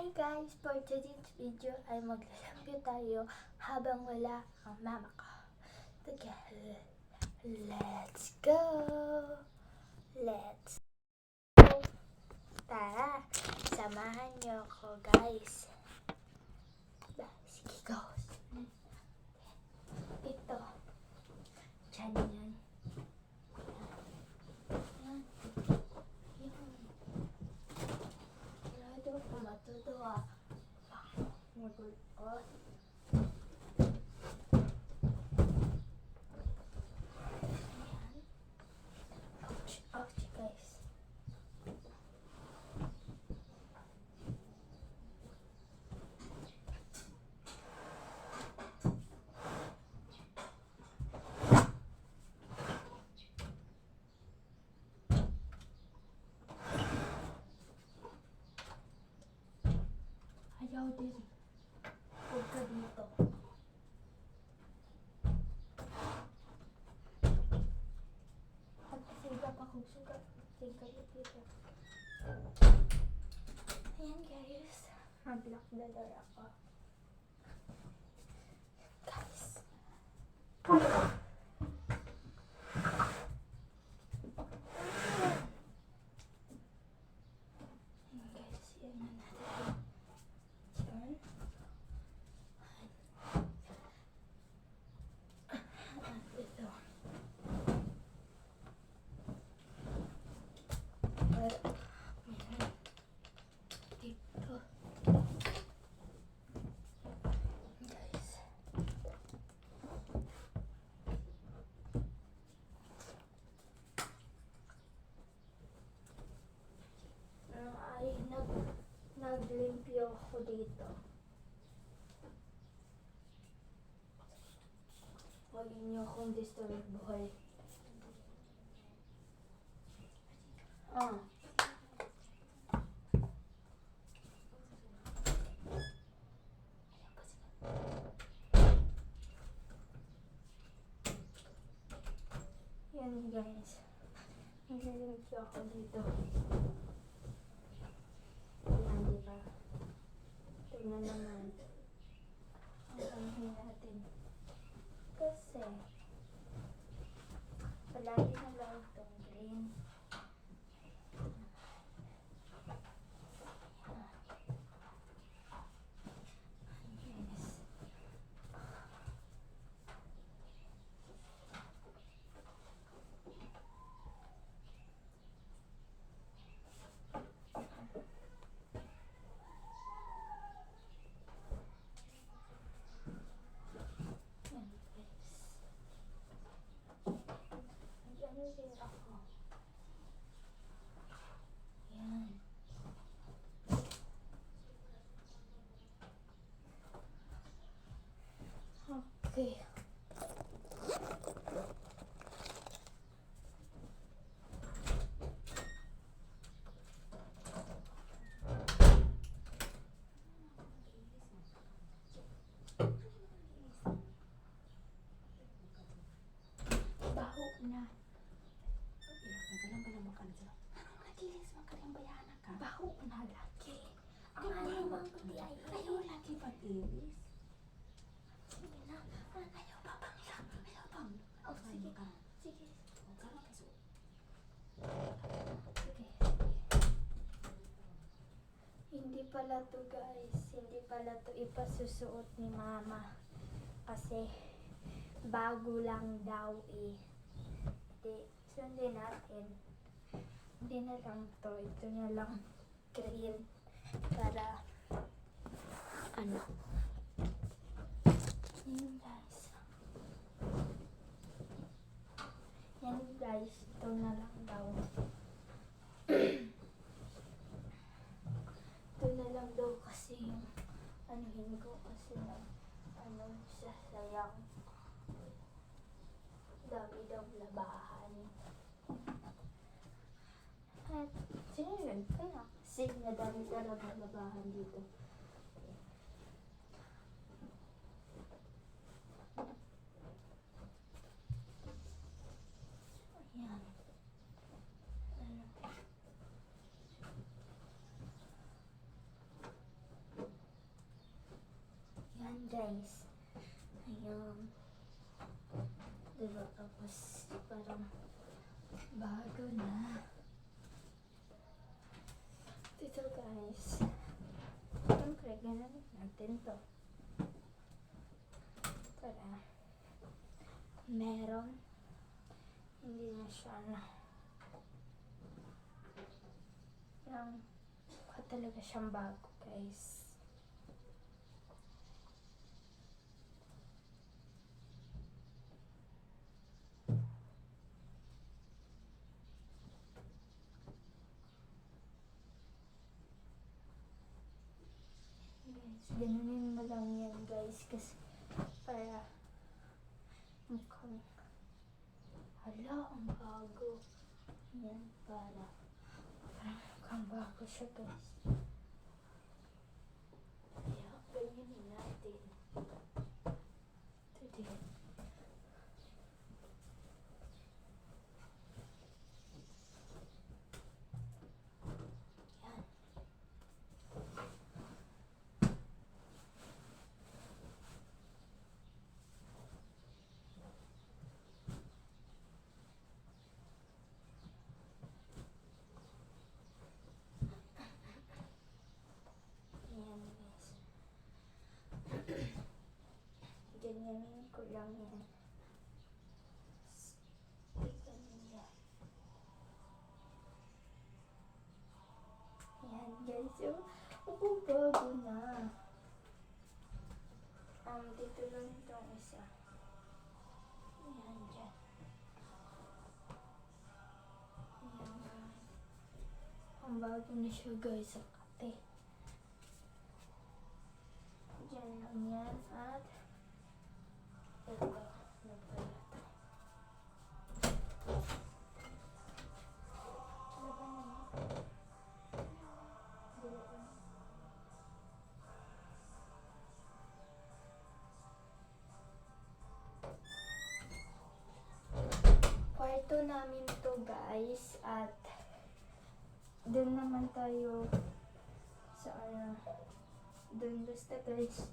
Hi guys! For today's video ay maglalambyo tayo habang wala ang mama ko. Together, let's go! Let's go! Tara! Samahan niyo ako guys. Sige, go! Ito. Diyan yan. Matutuwa. Magulot. Ouch, ouch guys. Ayaw din. Huwag ka dito. Pagkasiga pa kung sugat. Tingka dito. Ayan guys. Mag-lock the door ako. Guys. Ayan guys. Yan na natin. Turn. Ito. Dito. Guys. Ay, naglimpyo ako dito. Huwag niyo akong disturboy. Yan guys. Naglimpyo ako dito. Yan, diba? Tingnan naman. Ang anuhin natin. Kasi, palagi na lang itong green. Yes. Yan din ako. Yan. Okay. Baho na. Baho na lagi. Ang ayaw mang pati ay ayaw lagi patilis. Sige na. Ayaw pa bang lang. Ayaw pang. Oh, sige. Sige. Sige. Hindi pala to guys. Hindi pala to ipasusuot ni mama. Kasi bago lang daw eh. Hindi. Sundin natin. Hindi na lang to. Ito na lang green. Para ano. Yan guys. Yan guys. Ito na lang daw. Ito na lang daw kasi yung anuhin ko kasi ano sasayang. Dami daw labahan. At sinunod ko na. Kasi nadami talaga labahan dito. Ayan. guys. Ayan. Diba? Tapos parang bago na. Ito guys. Siyempre, ganun natin to. Para meron. Hindi na siya na. Yung talaga siyang bago guys. Ganunin mo lang yan guys kasi para mukhang hala, ang bago. Yan, para mukhang bago siya guys. Kaya ganyanin natin. Ito din. Ganyanin ko lang yan. Yan guys, bago na. Dito lang itong isa. Yan dyan. Yan. Ang bago na siya guys, sa kate. Dyan lang yan at ito, nagpala. Kwarto namin to guys at doon naman tayo sa doon basta guys,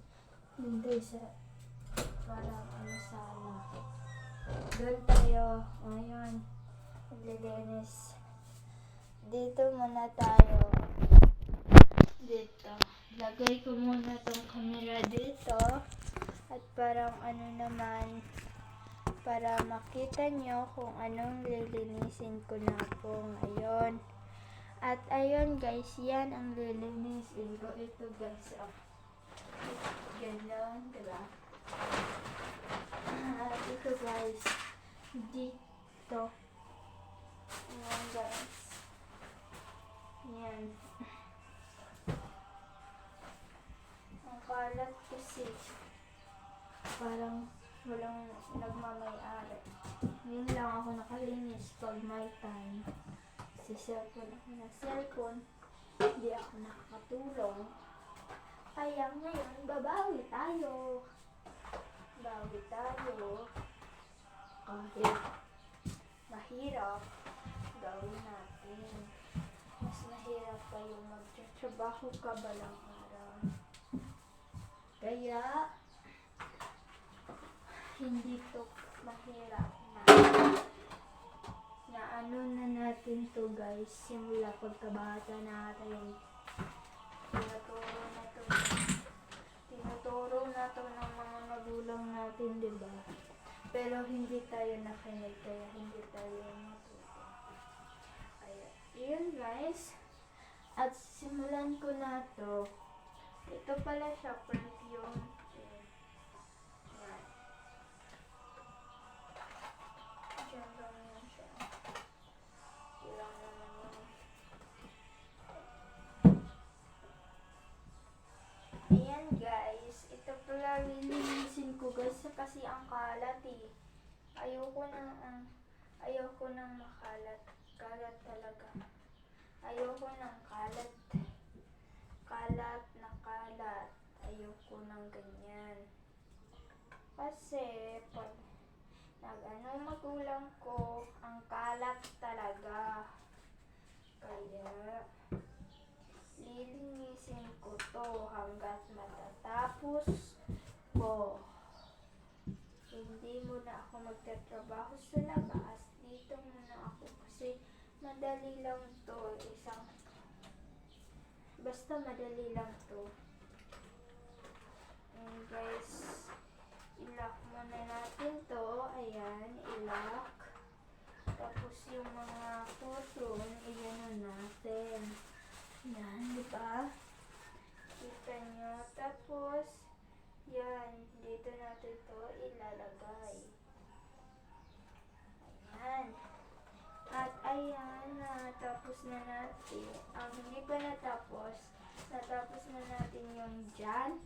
doon tayo sa parang sala. Doon tayo ngayon maglilinis. Dito muna tayo. Dito. Lagay ko muna tong camera dito. At parang naman, para makita nyo kung anong lilinisin ko na po ngayon. At ayun guys, yan ang lilinisin ko. Ito guys, ganyan, diba? Ito guys, dito. Ayan guys. Yan. Ang kalat kasi parang walang nagmamay-ari. Ngayon lang ako nakalinis pag may time. Kasi cellphone ako ng cellphone. Hindi ako nakakatulong. Kaya ngayon, babawi tayo. Bawi tayo. Kahit mahirap, gawin natin. Mas mahirap pa yung magtrabaho ka balang araw. Kaya, hindi to mahirap na na natin to guys. Simula pagkabata natin. Tinuturo na to ng mga magulang natin, diba? Pero hindi tayo nakinig, kaya hindi tayo natuto. Kaya, yun guys. At simulan ko na to. Ito pala siya, perfume. Yan. Diyan lang yan siya. Ilang naman yan. Ayan guys. Ito pala lilinisin ko guys. Kasi ang kalat eh. Ayoko nang makalat. Kalat talaga. Ayoko nang kalat. Kalat na kalat. Ayoko nang ganyan. Kasi pag magulang ko, ang kalat talaga. Kaya lilinisin ko to hanggat matatapos ko. Hindi muna ako magtatrabaho sa labas. Dito muna ako kasi madali lang to. Basta madali lang to. And guys, ilock muna natin to. Ayan, ilock. Tapos yung mga cotton, iyan natin. Yan, di ba? Kita nyo. Tapos, yan, dito natin to ilalagay. Ayan. At ayan, natapos na natin. Hindi pa natapos na natin yung dyan.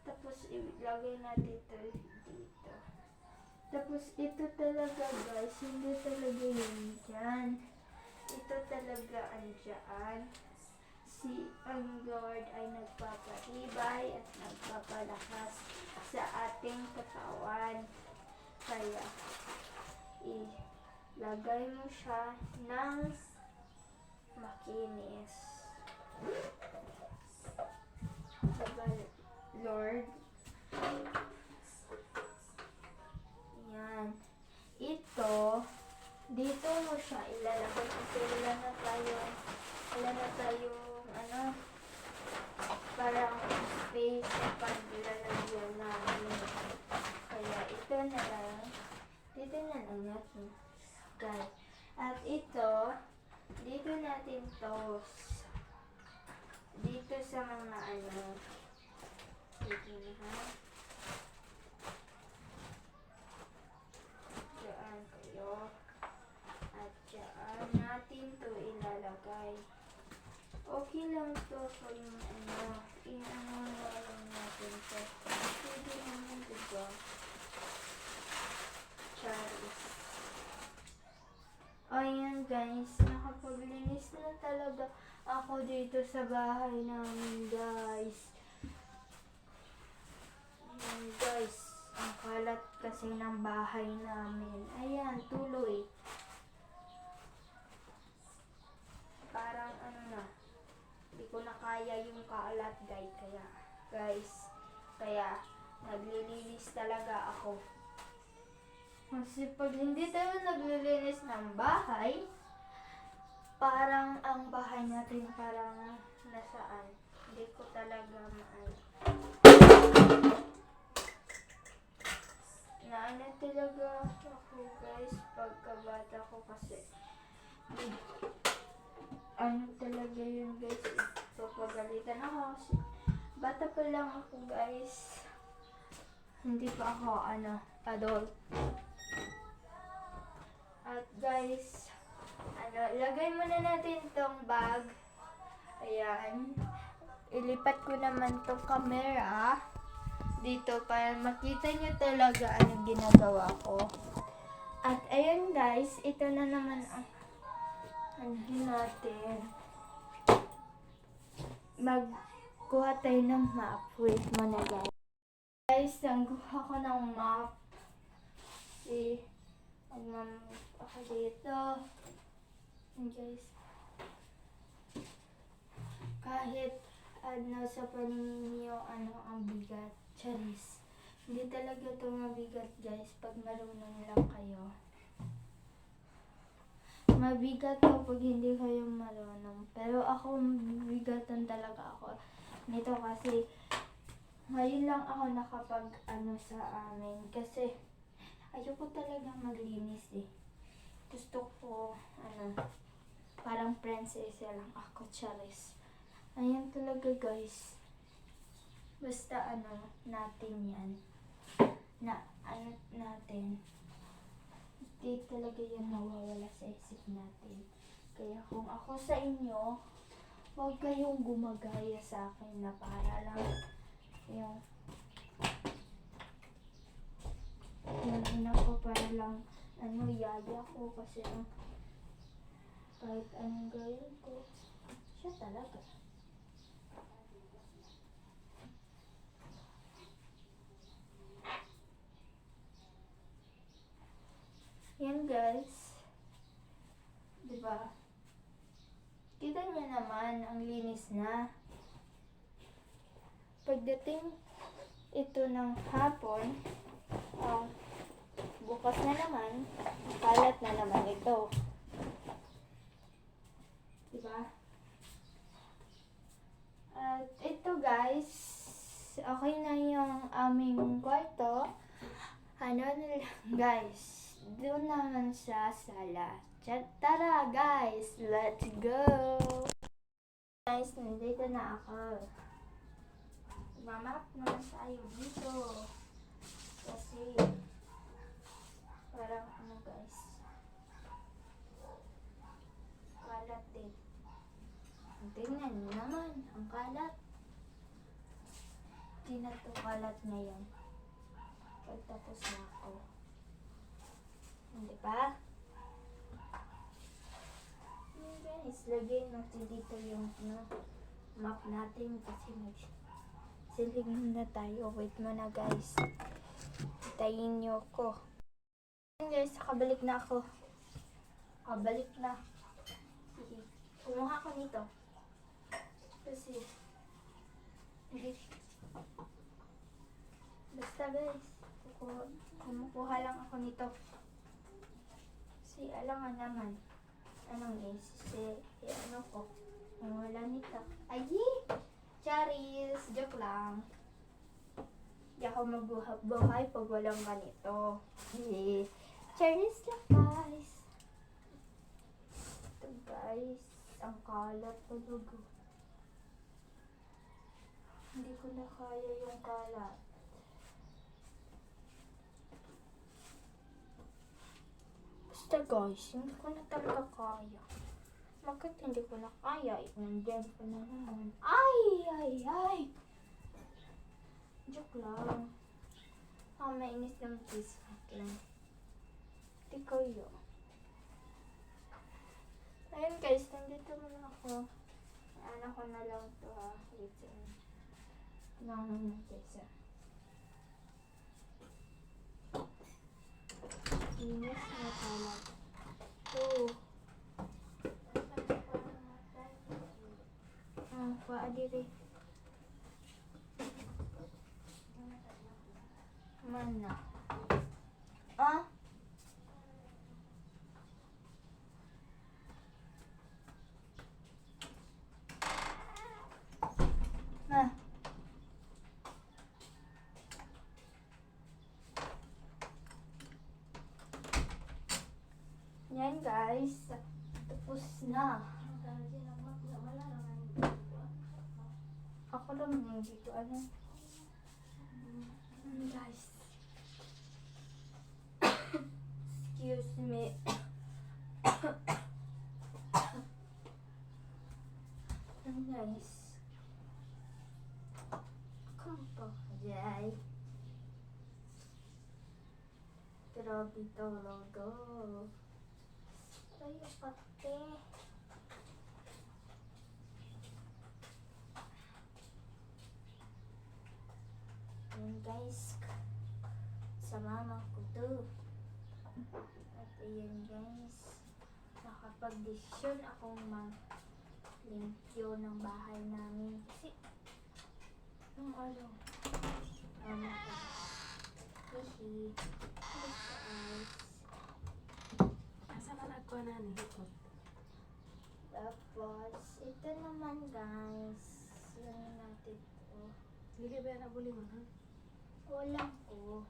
Tapos, ilagay natin ito dito. Tapos, ito talaga guys, hindi talaga yung dyan. Ito talaga andyan. Ang Lord ay nagpapatibay at nagpapalakas sa ating katawan. Kaya, ilagay mo siya ng makinis. Diba, Lord? Yan. Ito, dito mo siya ilalagay kasi wala na tayong parang space sa paglalagyan namin. Kaya ito na lang. Dito na lang natin. Guys. At ito, dito natin toast. Dito sa mga dito na ha. Diyan kayo. At diyan natin to ilalagay. Okay lang to kung inano lang natin to. Pwede naman diba? Charis. Ayan guys, nakapaglinis na talaga ako dito sa bahay namin guys. Ayan guys, ang kalat kasi ng bahay namin. Ayan, tuloy. Parang hindi ko na kaya yung kalat kaya naglilinis talaga ako. Kasi pag hindi tayo naglilinis ng bahay, parang ang bahay natin parang nasaan. Hindi ko talaga talaga ako guys pagkabata ko kasi talaga yun guys, papagalitan ako kasi bata pa lang ako guys, hindi pa ako adult. At guys, lagay muna natin tong bag. Ayan, ilipat ko naman tong camera dito para makita nyo talaga anong ginagawa ko. At ayan guys, ito na naman ang natin. Magkuha tayo ng map. Wait muna guys. Guys, nangguha ko ng map. Ako dito. And guys, kahit sa paningin niyo ang bigat. Charis. Hindi talaga ito mabigat guys pag marunong lang kayo. Mabigat to pag hindi kayo marunong. Pero ako, mabigatan talaga ako nito kasi ngayon lang ako nakapag sa amin. Kasi ayoko talaga maglinis eh. Gusto ko parang princess lang ako, Charis. Ayan talaga guys. Basta natin yan. Natin. Hindi talaga yan mawawala sa isip natin. Kaya kung ako sa inyo, huwag kayong gumagaya sa akin na para lang yung ko para lang yaya ko kasi kahit anong gawin ko, siya talaga. Yan guys. Diba? Kita niya naman, ang linis na. Pagdating ito ng hapon. Bukas na naman, kalat na naman ito. Diba? At ito guys, okay na yung aming kwarto. Ano na lang guys, doon naman sa sala. Tara guys, let's go! Guys, nandito na ako. Mamarap naman tayo dito. Kasi, parang ano guys, kalat din. Tingnan nyo naman, ang kalat. Hindi na ito kalat ngayon. Pagtapos na ako. Hindi ba? Guys, lagyan natin dito yung map natin kasi siling na tayo. Wait mo na guys. Tayin nyo ko. Guys, nakabalik na ako. Kabalik na. Sige. Kumuha ko nito. Kasi hindi. Basta guys, kumukuha lang ako nito. Kasi alam nga naman. Anong ano ko? Wala nito. Ay! Charis! Joke lang. Di ako magbuhay pag walang ganito. Charis lang guys. Ito guys. Ang kalat talaga. Hindi ko na kaya yung kalat. Basta guys, hindi ko na talaga kaya. Bakit hindi ko na kaya? Nandiyan ko na naman. Ay! Joke lang. Mainis ng cheese lang. Hindi kayo. Ayun guys, nandito muna ako. Ano ko na lang ito ha. Wait lang. Kesa. Inis na kalat. Paadiri. Mana? Yan guys. Tapos na. Ako lang hindi ko alam. Guys. Excuse me. Guys. Kumpa. Jai. Grabe talaga. Ay, pati. Ayan guys, sa mama ko to. At ayan guys, nakapag-desisyon akong mag-limpyo ng bahay namin. Kasi, yung mama ko. Hihi. Guys. Asa ka nagkuha na ni Hikot? Tapos, ito naman guys, yun natin to. Dili ba na buli mo ha? Walang ko.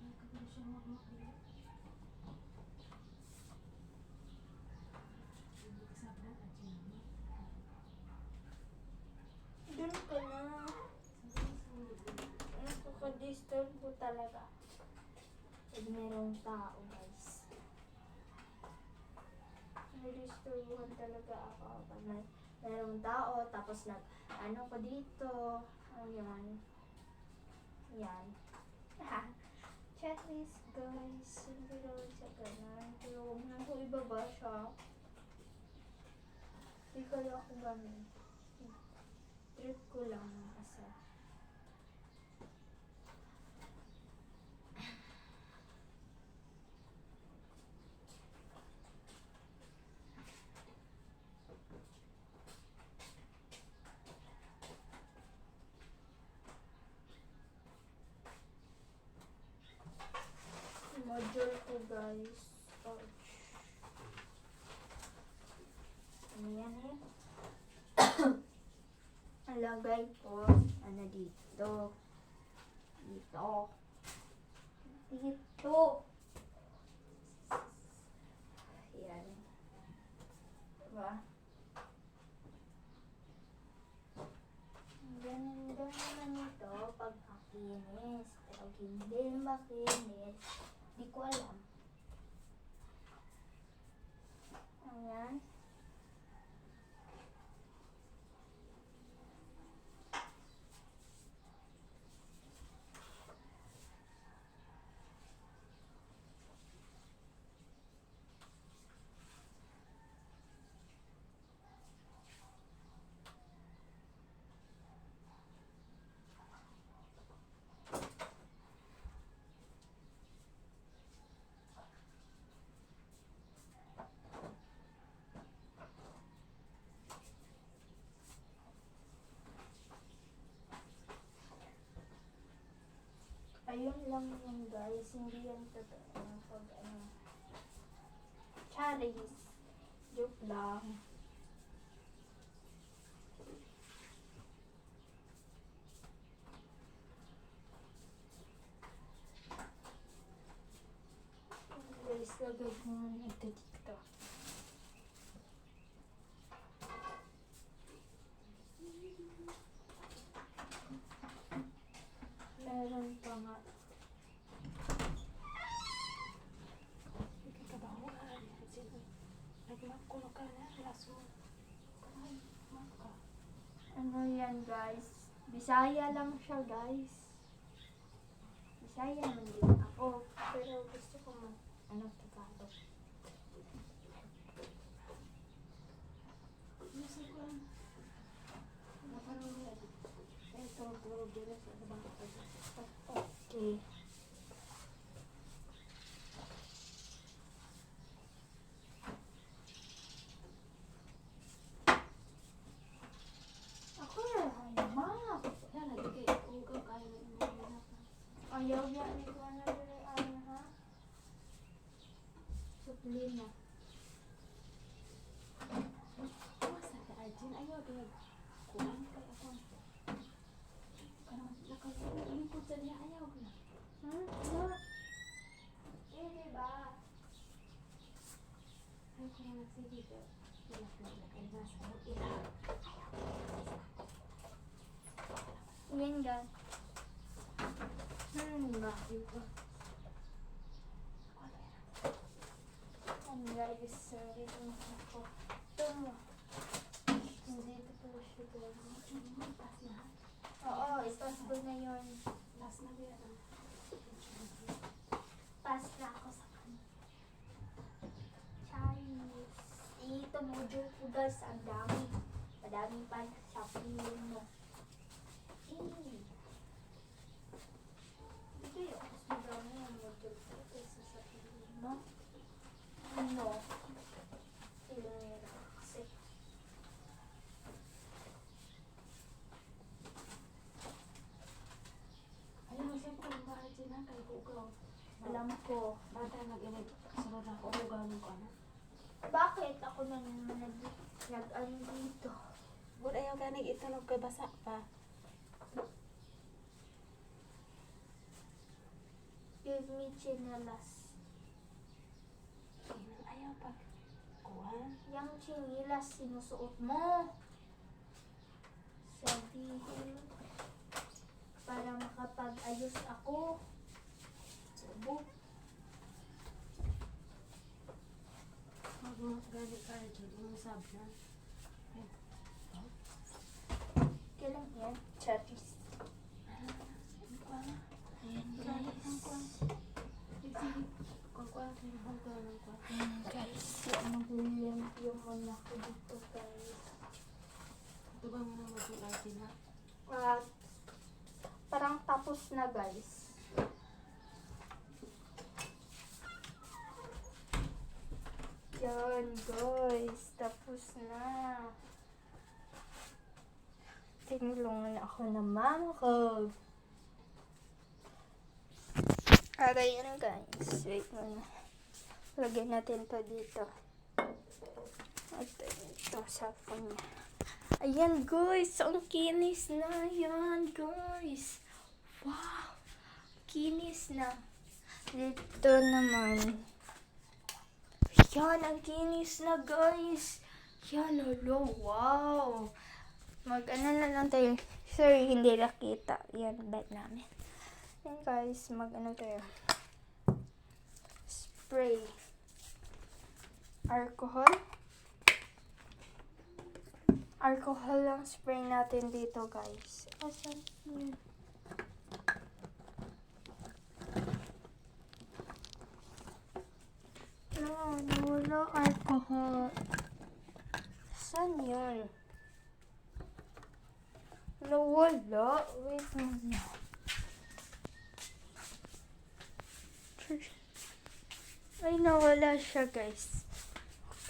Nagkabili siya magmakbili. Buksan na at sinama. Doon ka na. Nakaka-disturb po talaga. Pag merong tao guys. Nadisturbuhan talaga ako pag merong tao. Tapos ano ko dito. Ayan. Yan. Checklist guys. Hindi naman siya ganun. Pero huwag na po ibaba siya. Hindi ko lang ako ganun. Trip ko lang kasi. guys. Ouch. Ano yan eh? Alagay ko. Ano dito? Dito. Dito. Yan. Diba? Ganun naman ito pag makinis. Pero hindi makinis, di ko alam. Ayan. Ayun lang yun guys, hindi yan totoo pag ano. Charis. Joke lang. Guys, lagay ko muna ito dito. Meron pa nga. Ikikabahuan. Nagmakulo ka na. Laso. Ay, maka. Ano yan guys? Bisaya lang siya guys. Bisaya man din ako. Pero gusto ko mag ano Tagalog. Nasa ko lang. Naparong yan. Ito, puro bilis. Ano bang kapag? Okay. Ako na ma. Yan, lagi kayo. Ugaw kayo ng mga anak. Ayaw niya ni ko na rin ano ha. Suplina. Masa ka, Arjun? Ayaw, kaya kulang kay ako. Karang nakalipod sa niya. Ayaw na. Ano? Eh, diba? Ayaw ko na nagsige ka. Wala ka na kay nasa mo. Ila. Yan guys. Bakit ba? Ang guys, sorry naman ako. Ito mo. Hindi ito po siya guys. Oo, ipas ko na yun. Last na ba yan? Pass na ako sa kanya. Chinese. Ito module ko guys, ang dami. Madami pa sa piling mo. Dito yung mas madami ang module ko kaysa sa piling mo. Ano? Ilang kasi. Ayaw, siyempre, ba, Arjun, ha? Kay Ugaw. Alam ko. Bata nag-inag. Sunod ako. Ugaw mo ko, ano? Bakit ako na naman nag-ano dito? Buat ayaw ganig itanog kay basa pa. Give me chinelas. Ayaw pa. Kuhan. Yung chinelas sinusuot mo. Sabihin para makapag-ayos ako. Subo. Ganig ka, Arjun. Yung sab na. Kailan yan? Charis. Ayan guys. Mag-limpyo muna ako dito guys. Ito ba muna mag-Arjun, ha? At parang tapos na guys. Yan guys. Tapos na. Tinulungan ako ng mama ko. Aray na guys. Wait muna. Lagyan natin to dito. Ito, cellphone niya. Ayan guys, ang kinis na yan guys. Wow, kinis na. Dito naman. Yan, ang kinis na guys. Yan, hello, wow. Ano na lang tayo. Sorry, hindi nakita. Yan, bed namin. Yan guys, tayo. Spray. Alcohol. Alcohol lang spray natin dito guys. Asan yun? No, wala alcohol. Saan yun? Nawala. Wait muna. Ay, nawala siya guys.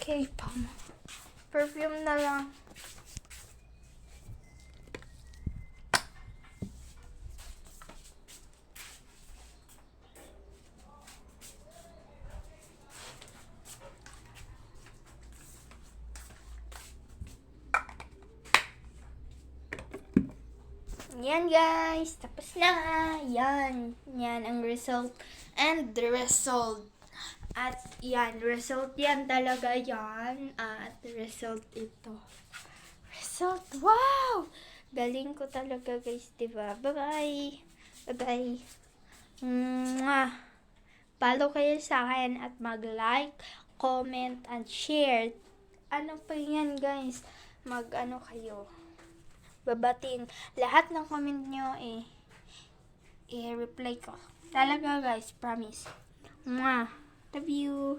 Okay, perfume na lang. Yan guys, tapos na. Yan ang result and the result. At yan, result yan talaga yan. At result ito. Result, wow! Galing ko talaga guys, diba? Bye-bye! Bye-bye! Mwah! Follow kayo sa akin at mag-like, comment, and share. Ano pa yan guys? Kayo. Babatiin. Lahat ng comment nyo i-reply ko. Talaga guys, promise. Mwah! Love you!